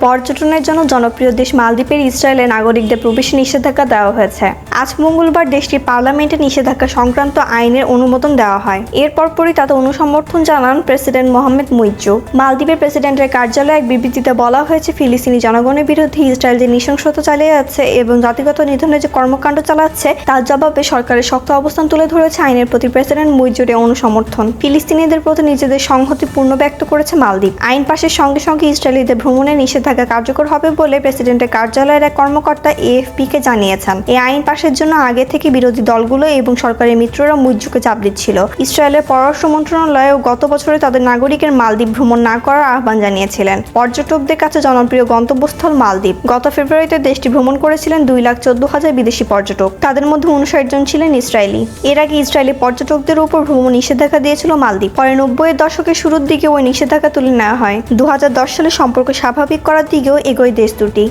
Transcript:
পর্যটনের জন্য জনপ্রিয় দেশ মালদ্বীপের ইসরায়েলের নাগরিকদের প্রবেশে নিষেধাজ্ঞা দেওয়া হয়েছে। আজ মঙ্গলবার দেশটির পার্লামেন্টে নিষেধাজ্ঞা সংক্রান্ত আইনের অনুমোদন দেওয়া হয়। এর পরপরই তাতে অনুসমর্থন জানান প্রেসিডেন্ট মোহাম্মদ মুইজ্জু। মালদ্বীপের প্রেসিডেন্টের কার্যালয়ে এক বিবৃতিতে বলা হয়েছে, ফিলিস্তিনি জনগণের বিরুদ্ধে ইসরায়েল যে নৃশংসতা চালিয়ে যাচ্ছে এবং জাতিগত নিধনের যে কর্মকাণ্ড চালাচ্ছে তার জবাবে সরকারের শক্ত অবস্থান তুলে ধরেছে আইনের প্রতি প্রেসিডেন্ট মুইজ্জুর অনুসমর্থন। ফিলিস্তিনিদের প্রতি নিজেদের সংহতি পূর্ণ ব্যক্ত করেছে মালদ্বীপ। আইন পাশের সঙ্গে সঙ্গে ইসরায়েলিদের ভ্রমণের নিষেধাজ্ঞা কার্যকর হবে বলে প্রেসিডেন্টের কার্যালয়ের এক কর্মকর্তা এএফপিকে জানিয়েছেন। এই আইন পাশের জন্য আগে থেকে বিরোধী দলগুলো এবং সরকারের মিত্ররা মুইজ্জুকে চাপ দিচ্ছিল। ইসরায়েলের পররাষ্ট্র মন্ত্রণালয়ও গত বছরে তাদের নাগরিকের মালদ্বীপ ভ্রমণ না করার আহ্বান জানিয়েছিলেন। পর্যটকদের কাছে জনপ্রিয় গন্তব্যস্থল মালদ্বীপ। গত ফেব্রুয়ারিতে দেশটি ভ্রমণ করেছিলেন 2,14,000 বিদেশি পর্যটক। তাদের মধ্যে 59 জন ছিলেন ইসরায়েলি। এর আগে ইসরায়েলি পর্যটকদের উপর ভ্রমণ নিষেধাজ্ঞা দিয়েছিল মালদ্বীপ। পরে 90-এর দশকের শুরুর দিকে ওই নিষেধাজ্ঞা তুলে নেওয়া হয়। 2010 সালে সম্পর্ক স্বাভাবিক করার দিকেও এগোয় দেশ দুটি।